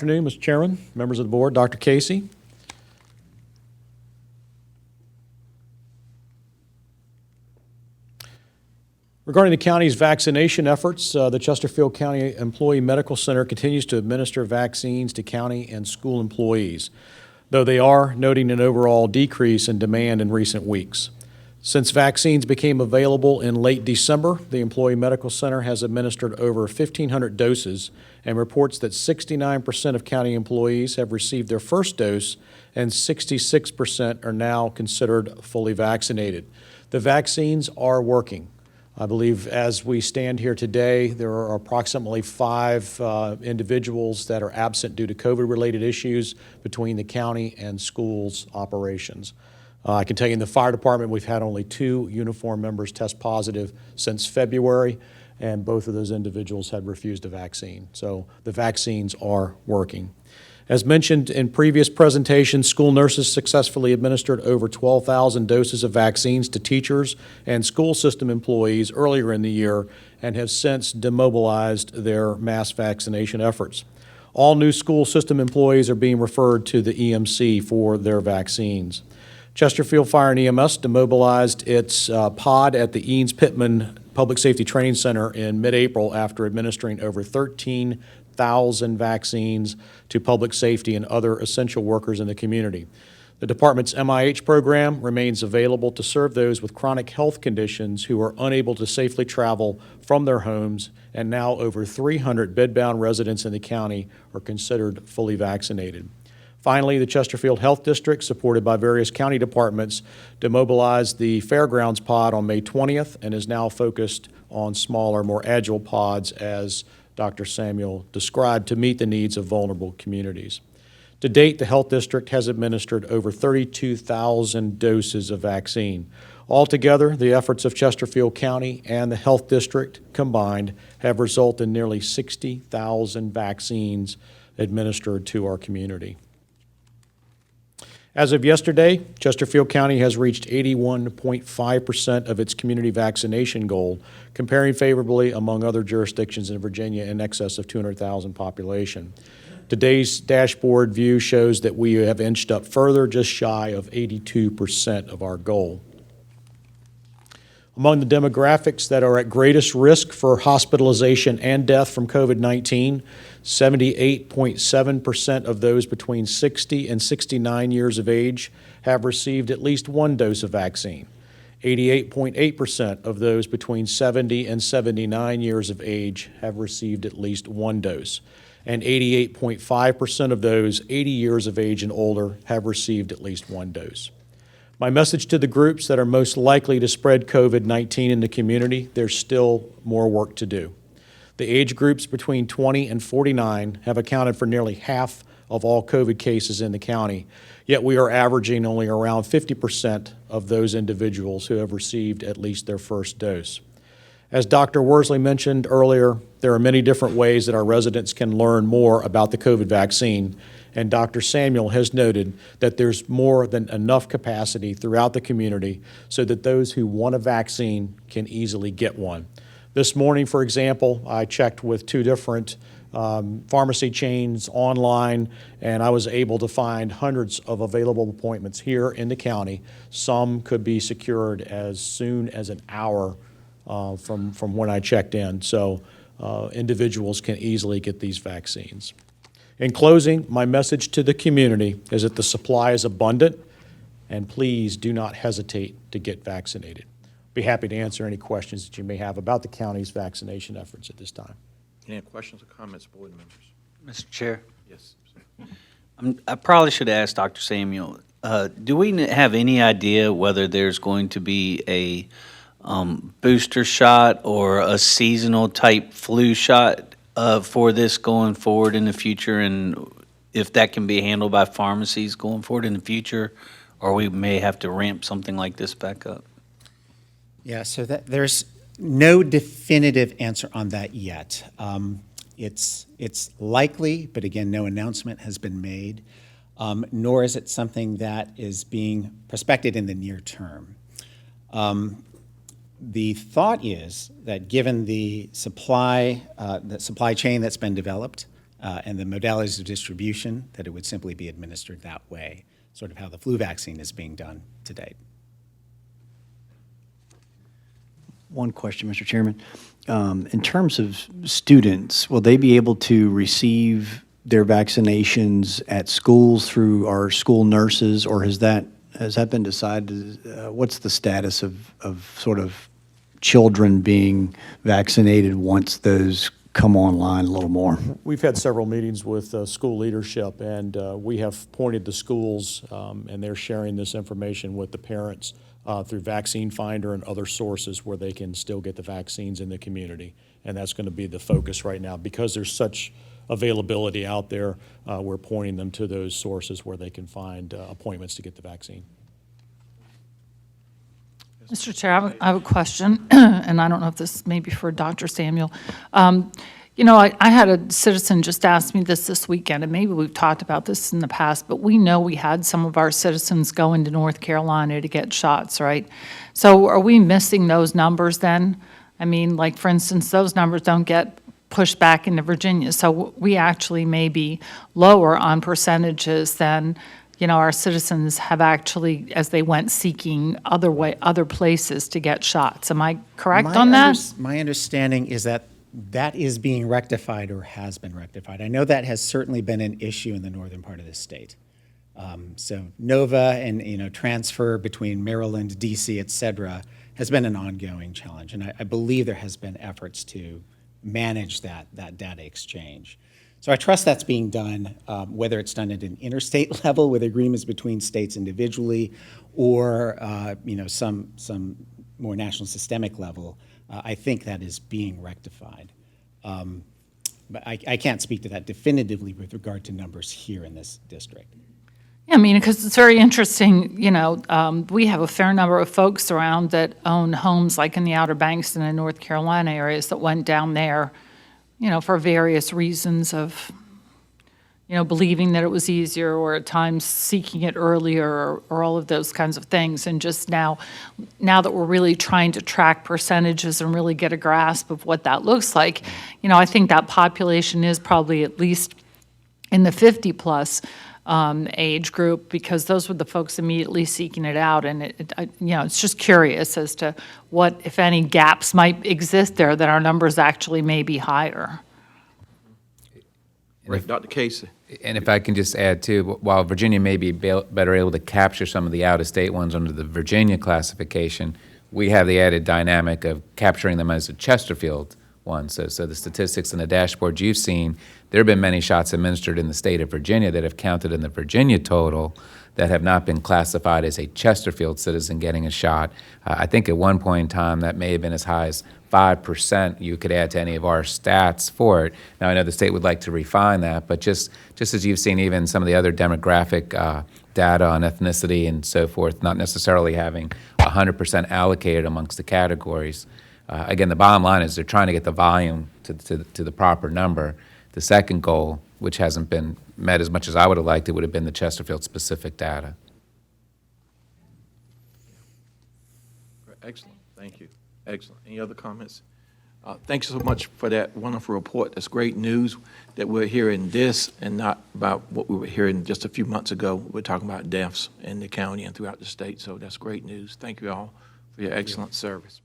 afternoon, Mr. Chairman, members of the board, Dr. Casey. Regarding the county's vaccination efforts, the Chesterfield County Employee Medical Center continues to administer vaccines to county and school employees, though they are noting an overall decrease in demand in recent weeks. Since vaccines became available in late December, the Employee Medical Center has administered over 1,500 doses and reports that 69% of county employees have received their first dose and 66% are now considered fully vaccinated. The vaccines are working. I believe as we stand here today, there are approximately 5 individuals that are absent due to COVID-related issues between the county and schools operations. I can tell you in the fire department, we've had only 2 uniformed members test positive since February, and both of those individuals had refused a vaccine. So the vaccines are working. As mentioned in previous presentations, school nurses successfully administered over 12,000 doses of vaccines to teachers and school system employees earlier in the year and have since demobilized their mass vaccination efforts. All new school system employees are being referred to the EMC for their vaccines. Chesterfield Fire and EMS demobilized its pod at the Eanes-Pittman Public Safety Training Center in mid-April after administering over 13,000 vaccines to public safety and other essential workers in the community. The department's MIH program remains available to serve those with chronic health conditions who are unable to safely travel from their homes, and now over 300 bedbound residents in the county are considered fully vaccinated. Finally, the Chesterfield Health District, supported by various county departments, demobilized the Fairgrounds pod on May 20th and is now focused on smaller, more agile pods, as Dr. Samuel described, to meet the needs of vulnerable communities. To date, the Health District has administered over 32,000 doses of vaccine. Altogether, the efforts of Chesterfield County and the Health District combined have resulted in nearly 60,000 vaccines administered to our community. As of yesterday, Chesterfield County has reached 81.5% of its community vaccination goal, comparing favorably among other jurisdictions in Virginia in excess of 200,000 population. Today's dashboard view shows that we have inched up further, just shy of 82% of our goal. Among the demographics that are at greatest risk for hospitalization and death from COVID-19, 78.7% of those between 60 and 69 years of age have received at least 1 dose of vaccine. 88.8% of those between 70 and 79 years of age have received at least 1 dose. And 88.5% of those 80 years of age and older have received at least 1 dose. My message to the groups that are most likely to spread COVID-19 in the community: there's still more work to do. The age groups between 20 and 49 have accounted for nearly half of all COVID cases in the county, yet we are averaging only around 50% of those individuals who have received at least their first dose. As Dr. Worsley mentioned earlier, there are many different ways that our residents can learn more about the COVID vaccine, and Dr. Samuel has noted that there's more than enough capacity throughout the community so that those who want a vaccine can easily get one. This morning, for example, I checked with 2 different pharmacy chains online, and I was able to find hundreds of available appointments here in the county. Some could be secured as soon as an hour from when I checked in, so individuals can easily get these vaccines. In closing, my message to the community is that the supply is abundant, and please do not hesitate to get vaccinated. Be happy to answer any questions that you may have about the county's vaccination efforts at this time. Any questions or comments, board members? Mr. Chair, Yes, sir. I probably should ask Dr. Samuel, do we have any idea whether there's going to be a booster shot or a seasonal type flu shot for this going forward in the future, and if that can be handled by pharmacies going forward in the future, or we may have to ramp something like this back up? Yeah, so there's no definitive answer on that yet. It's likely, but again, no announcement has been made, nor is it something that is being prospected in the near term. The thought is that given the supply chain that's been developed and the modalities of distribution, that it would simply be administered that way, sort of how the flu vaccine is being done to date. One question, Mr. Chairman. In terms of students, will they be able to receive their vaccinations at schools through our school nurses, or has that been decided? What's the status of sort of children being vaccinated once those come online a little more? We've had several meetings with school leadership, and we have pointed the schools, and they're sharing this information with the parents through Vaccine Finder and other sources where they can still get the vaccines in the community. And that's going to be the focus right now. Because there's such availability out there, we're pointing them to those sources where they can find appointments to get the vaccine. Mr. Chair, I have a question, and I don't know if this may be for Dr. Samuel. You know, I had a citizen just ask me this weekend, and maybe we've talked about this in the past, but we know we had some of our citizens go into North Carolina to get shots, right? So are we missing those numbers then? I mean, like, for instance, those numbers don't get pushed back into Virginia, so we actually may be lower on percentages than, you know, our citizens have actually, as they went seeking other places to get shots. Am I correct on that? My understanding is that that is being rectified or has been rectified. I know that has certainly been an issue in the northern part of the state. So NOVA and, you know, transfer between Maryland, DC, et cetera, has been an ongoing challenge. And I believe there has been efforts to manage that data exchange. So I trust that's being done, whether it's done at an interstate level with agreements between states individually, or you know, some more national systemic level. I think that is being rectified. But I can't speak to that definitively with regard to numbers here in this district. Yeah, I mean, because it's very interesting, you know, we have a fair number of folks around that own homes like in the Outer Banks and in North Carolina areas that went down there, you know, for various reasons of, you know, believing that it was easier, or at times seeking it earlier, or all of those kinds of things. And just now that we're really trying to track percentages and really get a grasp of what that looks like, you know, I think that population is probably at least in the 50-plus age group, because those were the folks immediately seeking it out. And you know, it's just curious as to what, if any, gaps might exist there that our numbers actually may be higher. Right, Dr. Casey. And if I can just add too, while Virginia may be better able to capture some of the out-of-state ones under the Virginia classification, we have the added dynamic of capturing them as a Chesterfield one. So the statistics in the dashboard you've seen, there have been many shots administered in the state of Virginia that have counted in the Virginia total that have not been classified as a Chesterfield citizen getting a shot. I think at one point in time that may have been as high as 5% you could add to any of our stats for it. Now, I know the state would like to refine that, but just as you've seen even some of the other demographic data on ethnicity and so forth, not necessarily having 100% allocated amongst the categories. Again, the bottom line is they're trying to get the volume to the proper number. The second goal, which hasn't been met as much as I would have liked, it would have been the Chesterfield-specific data. Excellent, thank you. Excellent. Any other comments? Thanks so much for that wonderful report. That's great news that we're hearing this and not about what we were hearing just a few months ago. We're talking about deaths in the county and throughout the state, so that's great news. Thank you all for your excellent service.